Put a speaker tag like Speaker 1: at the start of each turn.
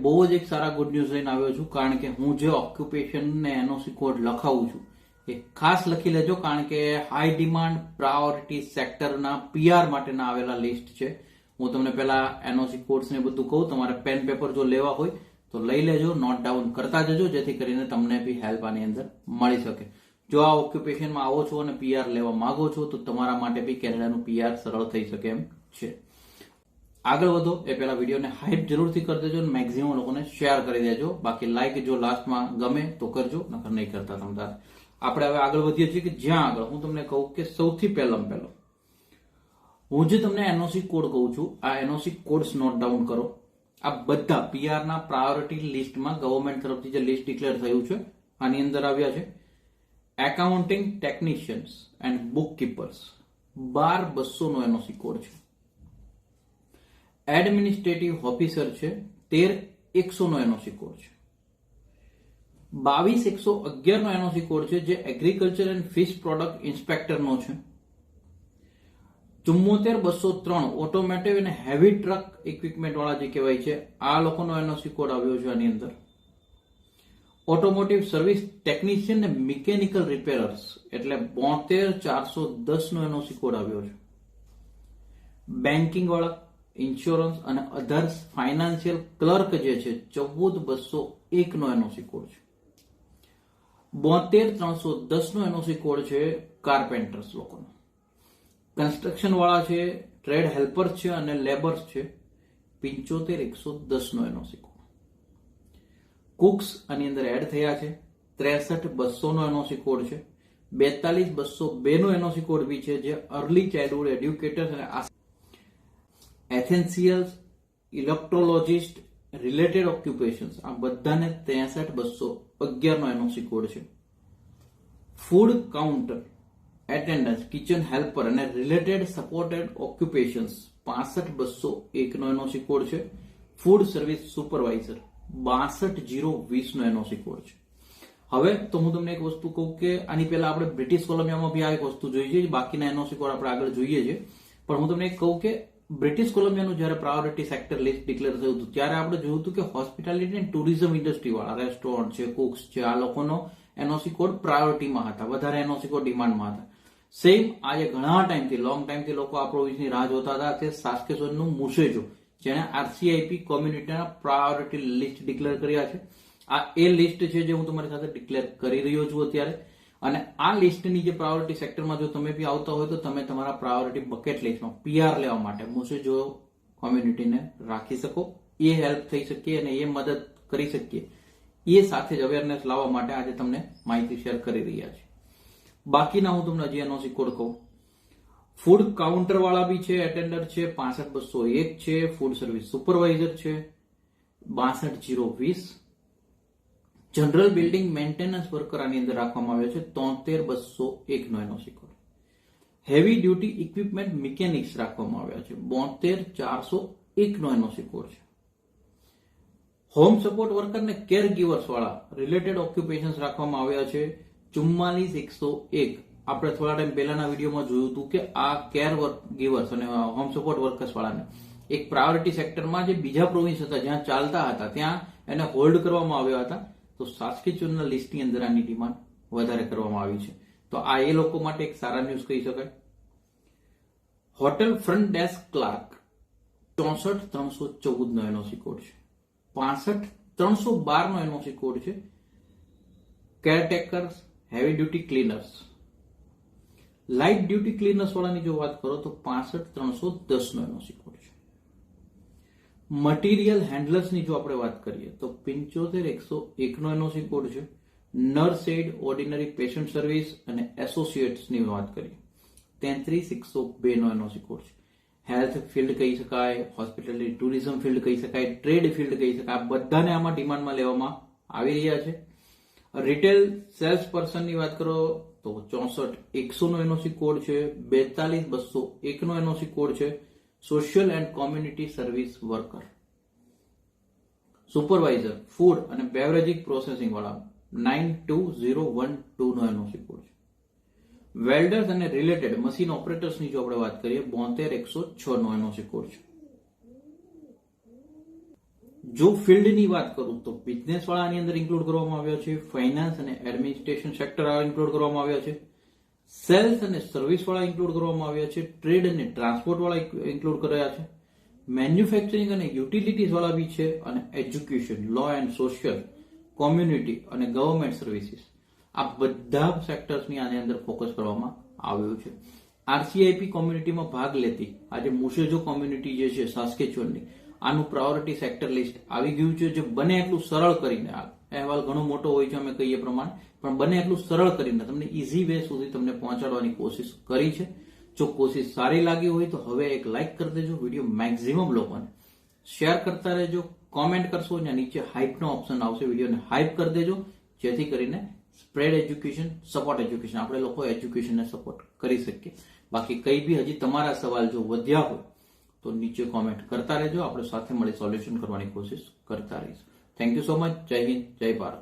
Speaker 1: બહુ જ એક સારા ગુડ ન્યૂઝ લઈને આવ્યો છું, કારણ કે હું જે ઓક્યુપેશન ને એનઓસી કોડ લખાવું છું એ ખાસ લખી લેજો, કારણ કે હાઈ ડિમાન્ડ પ્રાયોરિટી સેક્ટરના પીઆર માટેના આવેલા લિસ્ટ છે. હું તમને પહેલા એનઓસી કોડ્સ ને બધું કહું, તમારે પેન પેપર જો લેવા હોય તો લઈ લેજો, નોટ ડાઉન કરતા જજો, જેથી કરીને તમને બી હેલ્પ આની અંદર મળી શકે. જો આ ઓક્યુપેશનમાં આવો છો અને પીઆર લેવા માંગો છો તો તમારા માટે બી કેનેડાનું પીઆર સરળ થઈ શકે એમ છે. આગળ વધો એ પહેલા વિડીયોને હાઈપ જરૂરથી કરી દેજો અને મેક્સિમમ લોકોને શેર કરી દેજો. બાકી લાઈક જો લાસ્ટમાં ગમે તો કરજો, નકર નહીં કરતા તમારે. આપણે હવે આગળ વધીએ છીએ કે જ્યાં આગળ હું તમને કહું કે સૌથી પહેલો હું જે તમને એનઓસી કોડ કહું છું, આ એનઓસી કોડ્સ નોટ ડાઉન કરો. આ બધા પીઆર ના પ્રાયોરિટી લિસ્ટમાં ગવર્મેન્ટ તરફથી જે લિસ્ટ ડિક્લેર થયું છે આની અંદર આવ્યા છે. Accounting technicians and book keepers 12,200 નો એનઓસી કોડ છે. એડમિનિસ્ટ્રેટિવ ઓફિસર છે 13,100 નો એનઓસી કોડ છે. 22,111 નો એનઓસી કોડ છે જે agriculture and fish product inspector નો છે. 74,203 ઓટોમેટિવ અને હેવી ટ્રક ઇક્વિપમેન્ટ વાળા જે કહેવાય છે આ લોકોનો એનઓસી કોડ આવ્યો છે આની અંદર. ઓટોમોટિવ સર્વિસ ટેકનિશિયન ને મિકેનિકલ રિપેરર્સ એટલે 72,410 નો એનઓસી કોડ આવ્યો છે. બેન્કિંગ વાળા, ઇન્સ્યોરન્સ અને અધર્સ ફાઇનાન્શિયલ ક્લર્ક જે છે 14,201 નો એનઓસી કોડ છે. 72,310 નો એનઓસી કોડ છે કાર્પેન્ટર્સ લોકોનો. કન્સ્ટ્રક્શન વાળા છે, ટ્રેડ હેલ્પર્સ છે અને લેબર્સ છે 75,110 નો એનઓસી કોડ. કુક્સ આની અંદર એડ થયા છે 63,200 નો એનઓસી કોડ છે. 42,202 નો એનઓસી કોડ બી છે જે અર્લી ચાઇલ્ડહુડ એડ્યુકેટર્સ અને એથેન્સિયલ્સ, ઇલેક્ટ્રોલોજિસ્ટ, રિલેટેડ ઓક્યુપેશન્સ આ બધાને 63,211 નો એનઓસી કોડ છે. Food counter attendance, kitchen helper અને રિલેટેડ સપોર્ટેડ ઓક્યુપેશન્સ 65,201 નો એનઓસી કોડ છે. ફૂડ સર્વિસ સુપરવાઇઝર 62,020 નો એનઓસી કોડ છે. હવે તો હું તમને એક વસ્તુ કહું કે આની પહેલા આપણે બ્રિટિશ કોલંબિયામાં બી આ એક વસ્તુ જોઈ છે, બાકીના એનઓસી કોડ આપણે આગળ જોઈએ છે. પણ હું તમને એક કહું કે બ્રિટિશ કોલંબિયાનું જયારે પ્રાયોરિટી સેક્ટર લિસ્ટ ડિક્લેર થયું હતું ત્યારે આપણે જોયું હતું કે હોસ્પિટાલિટી એન્ડ ટુરિઝમ ઇન્ડસ્ટ્રી વાળા રેસ્ટોરન્ટ છે, કુક્સ છે, આ લોકોનો એનઓસી કોડ પ્રાયોરિટીમાં હતા, વધારે એનઓસી કોડ ડિમાન્ડમાં હતા. સેમ આજે ઘણા ટાઈમથી લોંગ ટાઈમથી લોકો આ પ્રોવિઝનની રાહ જોતા હતા તે સાસ્કેચોનનું મુસેજો જેને આરસીઆઈપી કોમ્યુનિટીના પ્રાયોરિટી લિસ્ટ ડિક્લેર કર્યા છે. આ એ લિસ્ટ છે જે હું તમારી સાથે ડિક્લેર કરી રહ્યો છું અત્યારે. અને આ લિસ્ટની જે પ્રાયોરિટી સેક્ટરમાં જો તમે બી આવતા હોય તો તમે તમારા પ્રાયોરિટી બકેટ લિસ્ટમાં પીઆર લેવા માટે મુસેજો કોમ્યુનિટીને રાખી શકો. એ હેલ્પ થઈ શકીએ અને એ મદદ કરી શકીએ, એ સાથે જ અવેરનેસ લાવવા માટે આજે તમને માહિતી શેર કરી રહ્યા છે. બાકીના હું તમને હજી એનઓસી કોડ કહું. ફૂડ કાઉન્ટર વાળા બી છે, એટેન્ડર છે 65,201 છે. ફૂડ સર્વિસ સુપરવાઇઝર છે 62,020. જનરલ બિલ્ડિંગ મેન્ટેનન્સ વર્કર આની અંદર રાખવામાં આવ્યો છે 73,201 નો NOC code. Heavy duty equipment mechanics રાખવામાં આવ્યા છે 72,401 નો એનઓસી કોડ છે. હોમ સપોર્ટ વર્કર ને કેર ગીવર્સ વાળા રિલેટેડ ઓક્યુપેશન્સ રાખવામાં આવ્યા છે 44,101. આપણે થોડા ટાઈમ પહેલાના વિડીયોમાં જોયું હતું કે આ કેર ગીવર્સ અને હોમ સપોર્ટ વર્કર્સ વાળાને એક પ્રાયોરિટી સેક્ટરમાં જે બીજા પ્રોવિન્સ હતા જ્યાં ચાલતા હતા ત્યાં એને હોલ્ડ કરવામાં આવ્યા હતા. તો સાસ્કેચુનના લિસ્ટની અંદર આની ડિમાન્ડ વધારે કરવામાં આવી છે. તો આ એ લોકો માટે એક સારા ન્યૂઝ કહી શકાય. હોટેલ ફ્રન્ટ ડેસ્ક ક્લાર્ક 64,314 નો એનઓસી કોડ છે. 65,312 નો એનઓસી કોડ છે. Caretakers, heavy duty cleaners, light duty cleaners વાળાની જો વાત કરો તો 65,310 નો એનઓસી કોડ છે. મટીરિયલ હેન્ડલર્સની જો આપણે વાત કરીએ તો 75,101 નો એનઓસી કોડ છે. Nurse aid, ordinary patient service અને એસોસિએટ્સની વાત કરીએ 33,102 નો એનઓસી કોડ છે. હેલ્થ ફિલ્ડ કહી શકાય, હોસ્પિટાલિટી ટુરિઝમ ફિલ્ડ કહી શકાય, ટ્રેડ ફિલ્ડ કહી શકાય, આ બધાને આમાં ડિમાન્ડમાં લેવામાં આવી રહ્યા છે. રિટેલ સેલ્સ પર્સનની વાત કરો તો 64,100 નો એનઓસી કોડ છે. 42,201 નો એનઓસી કોડ છે. Social and community service worker, supervisor, food અને બેવરેજ પ્રોસેસિંગ વાળા 92,012 નો એનઓસી કોડ છે. વેલ્ડર્સ અને રિલેટેડ મશીન ઓપરેટર્સની જો આપણે વાત કરીએ 72,106 નો એનઓસી કોડ છે. જો ફિલ્ડની વાત કરું તો બિઝનેસ વાળાની અંદર ઇન્ક્લુડ કરવામાં આવ્યો છે, ફાઇનાન્સ અને એડમિનિસ્ટ્રેશન સેક્ટર ઇન્ક્લુડ કરવામાં આવ્યા છે, સેલ્સ અને સર્વિસ વાળા ઇન્ક્લુડ કરવામાં આવ્યા છે, ટ્રેડ અને ટ્રાન્સપોર્ટ વાળા ઇન્ક્લુડ કર્યા છે, મેન્યુફેક્ચરિંગ અને યુટિલિટીઝ વાળા બી છે, અને education, law and social, community અને ગવર્મેન્ટ સર્વિસીસ આ બધા સેક્ટર્સની આની અંદર ફોકસ કરવામાં આવ્યું છે. આરસીઆઈપી કોમ્યુનિટીમાં ભાગ લેતી આજે મુશેજો કોમ્યુનિટી જે છે સાસ્કેચ્યુઅનની, આનું પ્રાયોરિટી સેક્ટર લિસ્ટ આવી ગયું છે, જે બને એટલું સરળ કરીને, આ અહેવાલ ઘણો મોટો હોય છે અમે કહીએ પ્રમાણે, પણ બને એટલું સરળ કરીને તમને ઇઝી વે સુધી તમને પહોંચાડવાની કોશિશ કરી છે. જો કોશિશ સારી લાગી હોય તો હવે એક લાઇક કરી દેજો, વિડીયો મેક્સિમમ લોકોને શેર કરતા રહેજો, કોમેન્ટ કરશો, ત્યાં નીચે હાઇપનો ઓપ્શન આવશે, વિડીયોને હાઇપ કરી દેજો, જેથી કરીને સ્પ્રેડ એજ્યુકેશન, સપોર્ટ એજ્યુકેશન, આપણે લોકો એજ્યુકેશનને સપોર્ટ કરી શકીએ. બાકી કઈ બી હજી તમારા સવાલ જો વધ્યા હોય તો નીચે કોમેન્ટ કરતા રહેજો, આપણે સાથે મળી સોલ્યુશન કરવાની કોશિશ કરતા રહીશું. Thank you so much. જય હિન્દ, જય ભારત.